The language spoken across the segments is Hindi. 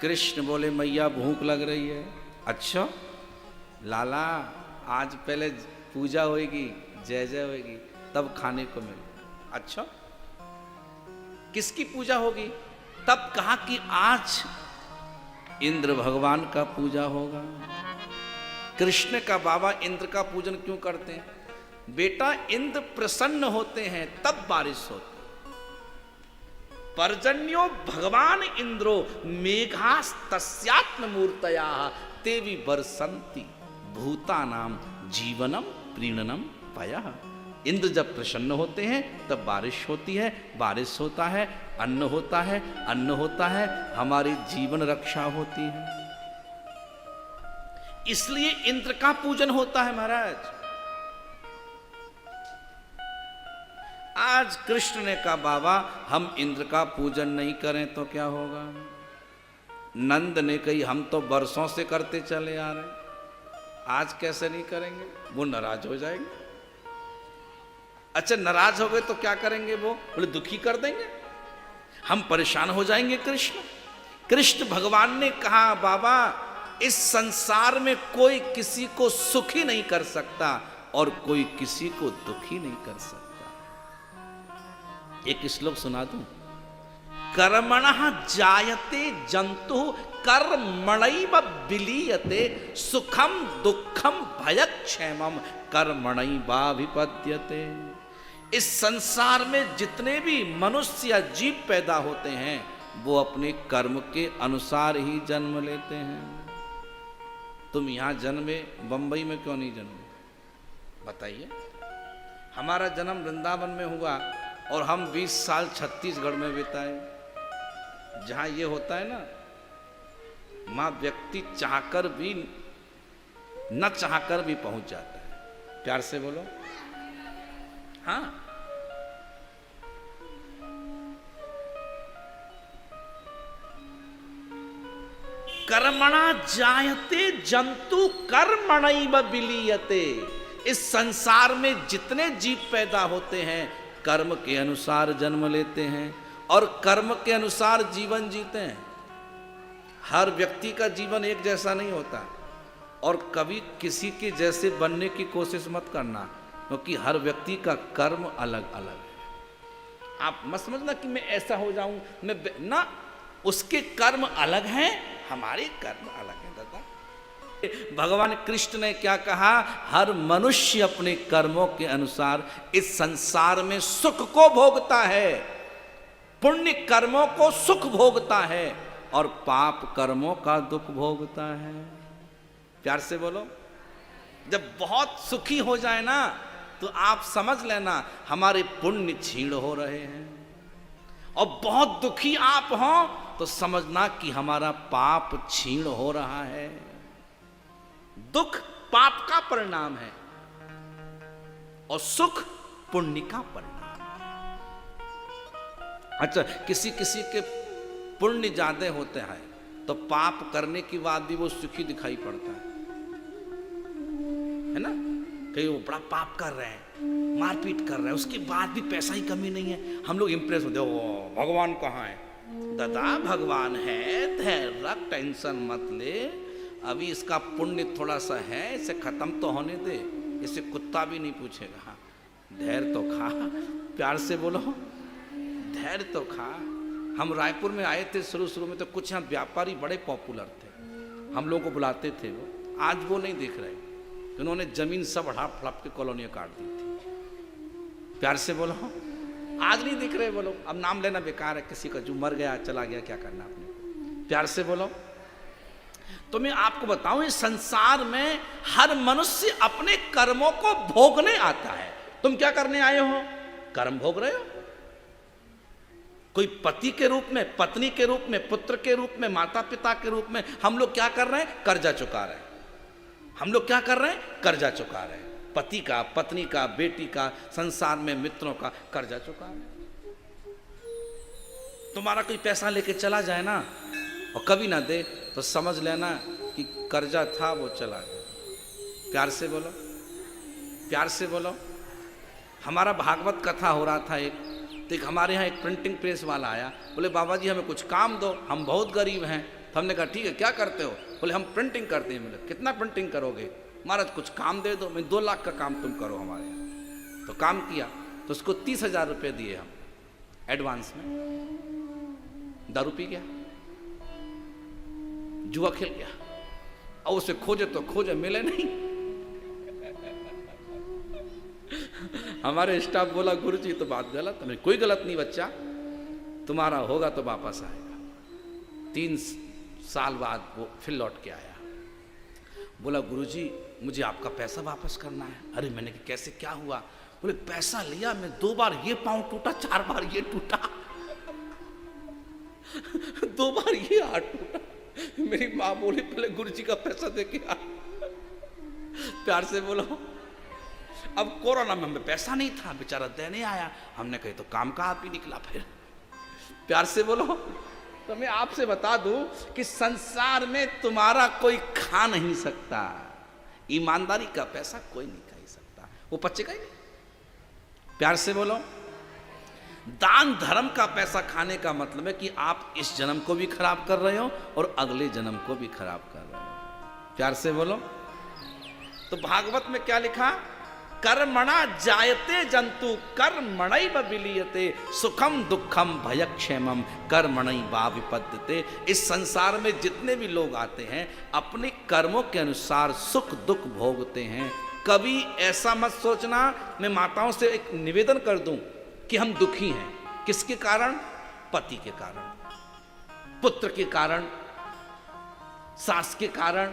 कृष्ण बोले मैया भूख लग रही है। अच्छा लाला, आज पहले पूजा होगी, जय जय होगी, तब खाने को मिलेगा। अच्छा किसकी पूजा होगी? तब कहा कि आज इंद्र भगवान का पूजा होगा। कृष्ण का बाबा इंद्र का पूजन क्यों करते हैं? बेटा इंद्र प्रसन्न होते हैं तब बारिश होती। पर्जन्यो भगवान इंद्रो मेघास्तस्यात्म मूर्तया तेवी बरसंती भूतानाम जीवनम प्रीणनम पयः। इंद्र जब प्रसन्न होते हैं तब बारिश होती है, बारिश होता है, अन्न होता है, अन्न होता है, हमारी जीवन रक्षा होती है। इसलिए इंद्र का पूजन होता है महाराज। आज कृष्ण ने कहा बाबा हम इंद्र का पूजन नहीं करें तो क्या होगा? नंद ने कही हम तो बरसों से करते चले आ रहे हैं, आज कैसे नहीं करेंगे? वो नाराज हो जाएंगे। अच्छा नाराज हो गए तो क्या करेंगे? वो बोले दुखी कर देंगे, हम परेशान हो जाएंगे। कृष्ण भगवान ने कहा बाबा इस संसार में कोई किसी को सुखी नहीं कर सकता और कोई किसी को दुखी नहीं कर सकता। एक श्लोक सुना दूं। कर्मणः जायते जंतु कर्मणैव विलीयते सुखम दुखम भयक्षेमम कर्मणैवाभिपद्यते। इस संसार में जितने भी मनुष्य या जीव पैदा होते हैं वो अपने कर्म के अनुसार ही जन्म लेते हैं। तुम यहां जन्मे, बंबई में क्यों नहीं जन्मे? बताइए। हमारा जन्म वृंदावन में हुआ और हम 20 साल छत्तीसगढ़ में बिताए। जहां ये होता है ना, मां व्यक्ति चाहकर भी न चाहकर भी पहुंच जाता है। प्यार से बोलो हाँ। कर्मणा जायते जंतु कर्मणैव विलीयते। इस संसार में जितने जीव पैदा होते हैं कर्म के अनुसार जन्म लेते हैं और कर्म के अनुसार जीवन जीते हैं। हर व्यक्ति का जीवन एक जैसा नहीं होता और कभी किसी के जैसे बनने की कोशिश मत करना, क्योंकि हर व्यक्ति का कर्म अलग अलग है। आप मत समझना कि मैं ऐसा हो जाऊं, मैं ना, उसके कर्म अलग हैं, हमारे कर्म अलग हैं। दादा भगवान कृष्ण ने क्या कहा? हर मनुष्य अपने कर्मों के अनुसार इस संसार में सुख को भोगता है। पुण्य कर्मों को सुख भोगता है और पाप कर्मों का दुख भोगता है। प्यार से बोलो। जब बहुत सुखी हो जाए ना तो आप समझ लेना हमारे पुण्य क्षीण हो रहे हैं, और बहुत दुखी आप हो तो समझना कि हमारा पाप क्षीण हो रहा है। दुख पाप का परिणाम है और सुख पुण्य का परिणाम है। अच्छा किसी किसी के पुण्य ज्यादा होते हैं तो पाप करने के बाद भी वो सुखी दिखाई पड़ता है ना? कहीं वो बड़ा पाप कर रहे हैं, मारपीट कर रहे हैं, उसके बाद भी पैसा ही कमी नहीं है, हम लोग इंप्रेस होते हैं। ओ भगवान कहाँ है? दादा भगवान है, धैर्य रख, टेंशन मत ले, अभी इसका पुण्य थोड़ा सा है, इसे खत्म तो होने दे, इसे कुत्ता भी नहीं पूछेगा। हाँ धैर्य तो खा। प्यार से बोलो धैर्य तो खा। हम रायपुर में आए थे शुरू में तो कुछ यहाँ व्यापारी बड़े पॉपुलर थे, हम लोगों को बुलाते थे वो। आज वो नहीं दिख रहे, उन्होंने जमीन सब हड़प फड़प के कॉलोनियाँ काट दी थी। प्यार से बोलो आज नहीं दिख रहे वो लोग। अब नाम लेना बेकार है किसी का, जो मर गया चला गया, क्या करना आपने। प्यार से बोलो। तो मैं आपको बताऊं इस संसार में हर मनुष्य अपने कर्मों को भोगने आता है। तुम क्या करने आए हो? कर्म भोग रहे हो। कोई पति के रूप में, पत्नी के रूप में, पुत्र के रूप में, माता पिता के रूप में हम लोग क्या कर रहे हैं? कर्जा चुका रहे हैं। हम लोग क्या कर रहे हैं? कर्जा चुका रहे हैं। पति का, पत्नी का, बेटी का, संसार में मित्रों का कर्जा चुका रहे हैं। तुम्हारा कोई पैसा लेके चला जाए ना और कभी ना दे तो समझ लेना कि कर्जा था वो चला गया। प्यार से बोलो, प्यार से बोलो। हमारा भागवत कथा हो रहा था तो एक हमारे यहाँ एक प्रिंटिंग प्रेस वाला आया, बोले बाबा जी हमें कुछ काम दो, हम बहुत गरीब हैं। हमने कहा ठीक है, क्या करते हो? बोले हम प्रिंटिंग करते हैं। बोले कितना प्रिंटिंग करोगे? महाराज कुछ काम दे दो, मैं 2 लाख का काम तुम करो हमारे यहाँ। तो काम किया, तो उसको 30,000 रुपये दिए हम एडवांस में। दारू पी गया, जुआ खेल गया, और उसे खोजे तो खोजे, मिले नहीं। हमारे स्टाफ बोला गुरुजी तो बात गलत है। कोई गलत नहीं बच्चा, तुम्हारा होगा तो वापस आएगा। 3 साल बाद वो फिर लौट के आया, बोला गुरुजी मुझे आपका पैसा वापस करना है। अरे मैंने कहा कैसे, क्या हुआ? बोले पैसा लिया मैं, 2 बार ये पांव टूटा, 4 बार ये टूटा, 2 बार ये हाथ टूटा। मेरी माँ बोली पहले गुरुजी का पैसा दे के आ। प्यार से बोलो, अब कोरोना में हमें पैसा नहीं था, बेचारा देने आया। हमने कही तो काम का आप ही निकला। फिर प्यार से बोलो, तो मैं आपसे बता दूं कि संसार में तुम्हारा कोई खा नहीं सकता, ईमानदारी का पैसा कोई नहीं खा ही सकता, वो पचेगा ही नहीं। प्यार से बोलो, दान धर्म का पैसा खाने का मतलब है कि आप इस जन्म को भी खराब कर रहे हो और अगले जन्म को भी खराब कर रहे हो। प्यार से बोलो। तो भागवत में क्या लिखा? कर्मणा जायते जंतु कर्मणैव विलीयते, सुखम दुखम भयक्षेमम कर्मणैव विपद्यते। इस संसार में जितने भी लोग आते हैं अपने कर्मों के अनुसार सुख दुख भोगते हैं। कभी ऐसा मत सोचना, मैं माताओं से एक निवेदन कर दूं कि हम दुखी हैं। किसके कारण? पति के कारण, पुत्र के कारण, सास के कारण,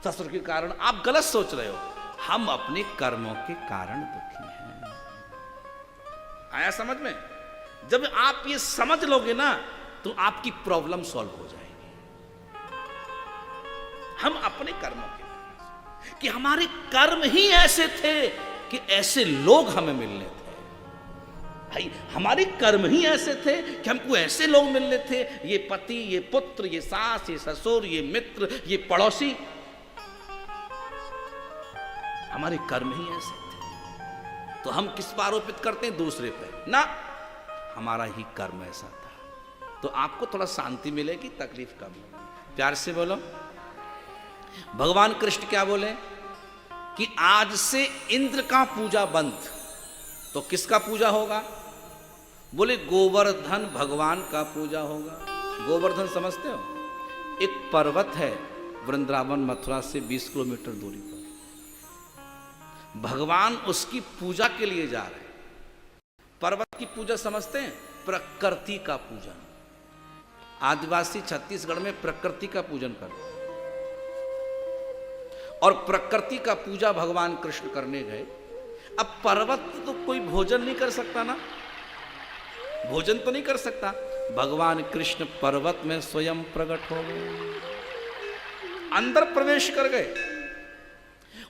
ससुर के कारण। आप गलत सोच रहे हो। हम अपने कर्मों के कारण दुखी हैं। आया समझ में? जब आप ये समझ लोगे ना तो आपकी प्रॉब्लम सॉल्व हो जाएगी। हम अपने कर्मों के कारण, कि हमारे कर्म ही ऐसे थे कि ऐसे लोग हमें मिलने थे। भाई हमारे कर्म ही ऐसे थे कि हमको ऐसे लोग मिलने थे, ये पति, ये पुत्र, ये सास, ये ससुर, ये मित्र, ये पड़ोसी, हमारे कर्म ही ऐसे थे। तो हम किस पर आरोपित करते हैं? दूसरे पे ना, हमारा ही कर्म ऐसा था। तो आपको थोड़ा शांति मिलेगी, तकलीफ कम होगी। प्यार से बोलो। भगवान कृष्ण क्या बोले कि आज से इंद्र का पूजा बंद, तो किसका पूजा होगा? बोले गोवर्धन भगवान का पूजा होगा। गोवर्धन समझते हो? एक पर्वत है वृंदावन मथुरा से 20 किलोमीटर दूरी पर। भगवान उसकी पूजा के लिए जा रहे हैं। पर्वत की पूजा समझते हैं? प्रकृति का पूजन। आदिवासी छत्तीसगढ़ में प्रकृति का पूजन करते हैं, और प्रकृति का पूजा भगवान कृष्ण करने गए। अब पर्वत तो कोई भोजन नहीं कर सकता ना, भोजन तो नहीं कर सकता। भगवान कृष्ण पर्वत में स्वयं प्रकट हो गए, अंदर प्रवेश कर गए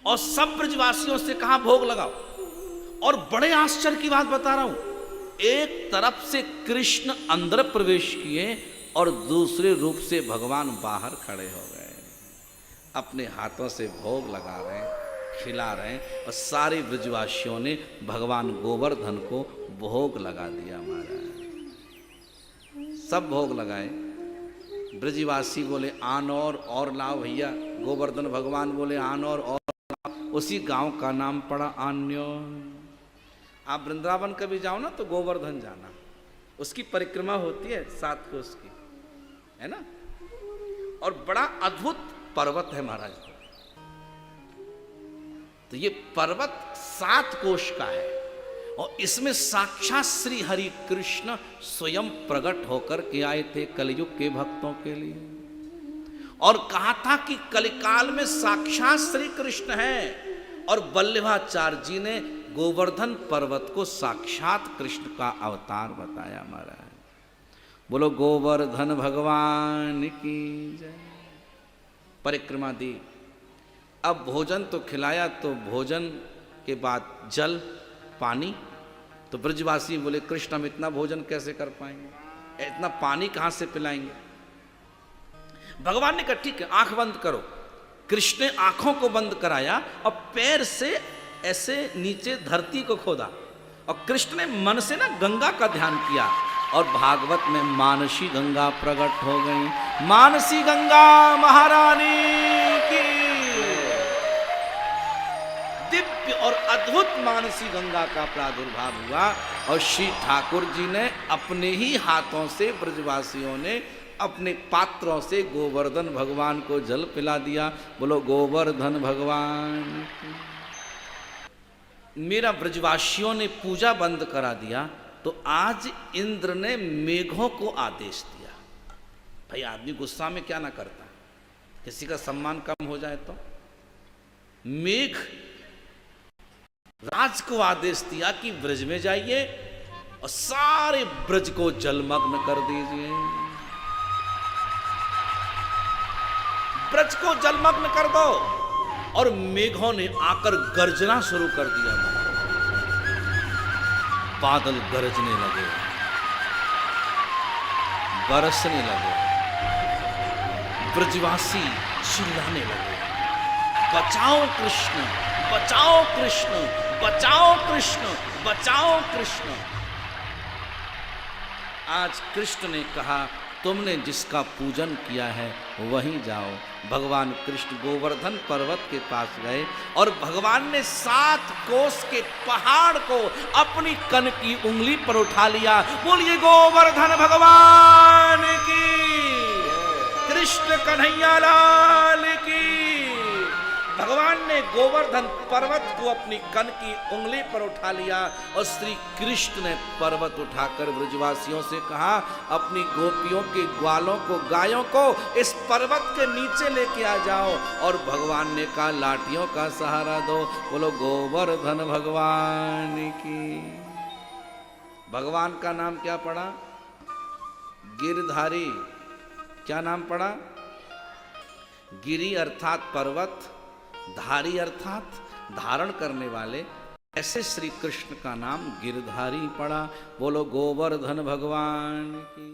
और सब ब्रजवासियों से कहा भोग लगाओ। और बड़े आश्चर्य की बात बता रहा हूं, एक तरफ से कृष्ण अंदर प्रवेश किए और दूसरे रूप से भगवान बाहर खड़े हो गए, अपने हाथों से भोग लगा रहे हैं, खिला रहे हैं। और सारे ब्रजवासियों ने भगवान गोवर्धन को भोग लगा दिया। महाराज सब भोग लगाए। ब्रजवासी बोले आन और लाओ भैया। गोवर्धन भगवान बोले आन और लाओ। उसी गांव का नाम पड़ा आन्यो। आप वृंदावन कभी जाओ ना तो गोवर्धन जाना, उसकी परिक्रमा होती है 7 कोस की, है ना। और बड़ा अद्भुत पर्वत है महाराज। तो ये पर्वत 7 कोश का है और इसमें साक्षात श्री हरि कृष्ण स्वयं प्रकट होकर के आए थे कलयुग के भक्तों के लिए। और कहा था कि कलिकाल में साक्षात श्री कृष्ण है। और वल्लभाचार्य जी ने गोवर्धन पर्वत को साक्षात कृष्ण का अवतार बताया। महाराज बोलो गोवर्धन भगवान की जय। परिक्रमा दी। अब भोजन तो खिलाया, तो भोजन के बाद जल पानी। तो ब्रजवासी बोले कृष्ण हम इतना भोजन कैसे कर पाएंगे, इतना पानी कहां से पिलाएंगे। भगवान ने कहा ठीक है आंख बंद करो। कृष्ण ने आंखों को बंद कराया और पैर से ऐसे नीचे धरती को खोदा और कृष्ण ने मन से ना गंगा का ध्यान किया और भागवत में मानसी गंगा प्रकट हो गई। मानसी गंगा महारानी की दिव्य और अद्भुत मानसी गंगा का प्रादुर्भाव हुआ और श्री ठाकुर जी ने अपने ही हाथों से, ब्रजवासियों ने अपने पात्रों से गोवर्धन भगवान को जल पिला दिया। बोलो गोवर्धन भगवान। मेरा ब्रजवासियों ने पूजा बंद करा दिया तो आज इंद्र ने मेघों को आदेश दिया। भाई आदमी गुस्सा में क्या ना करता, किसी का सम्मान कम हो जाए तो मेघ राज को आदेश दिया कि ब्रज में जाइए और सारे ब्रज को जलमग्न कर दीजिए, ब्रज को जलमग्न कर दो। और मेघों ने आकर गर्जना शुरू कर दिया। बादल गरजने लगे, बरसने लगे, ब्रजवासी चिल्लाने लगे, बचाओ कृष्ण, बचाओ कृष्ण, बचाओ कृष्ण, बचाओ कृष्ण। आज कृष्ण ने कहा तुमने जिसका पूजन किया है वहीं जाओ। भगवान कृष्ण गोवर्धन पर्वत के पास गए और भगवान ने 7 कोस के पहाड़ को अपनी कन की उंगली पर उठा लिया। बोलिए गोवर्धन भगवान की, कृष्ण कन्हैया लाल की। भगवान ने गोवर्धन पर्वत को अपनी कन की उंगली पर उठा लिया और श्री कृष्ण ने पर्वत उठाकर ब्रजवासियों से कहा अपनी गोपियों के ग्वालों को, गायों को इस पर्वत के नीचे लेके आ जाओ। और भगवान ने कहा लाठियों का सहारा दो। बोलो गोवर्धन भगवान की। भगवान का नाम क्या पड़ा? गिरधारी। क्या नाम पड़ा? गिरी अर्थात पर्वत, धारी अर्थात धारण करने वाले। ऐसे श्री कृष्ण का नाम गिरधारी पड़ा। बोलो गोवर्धन भगवान की।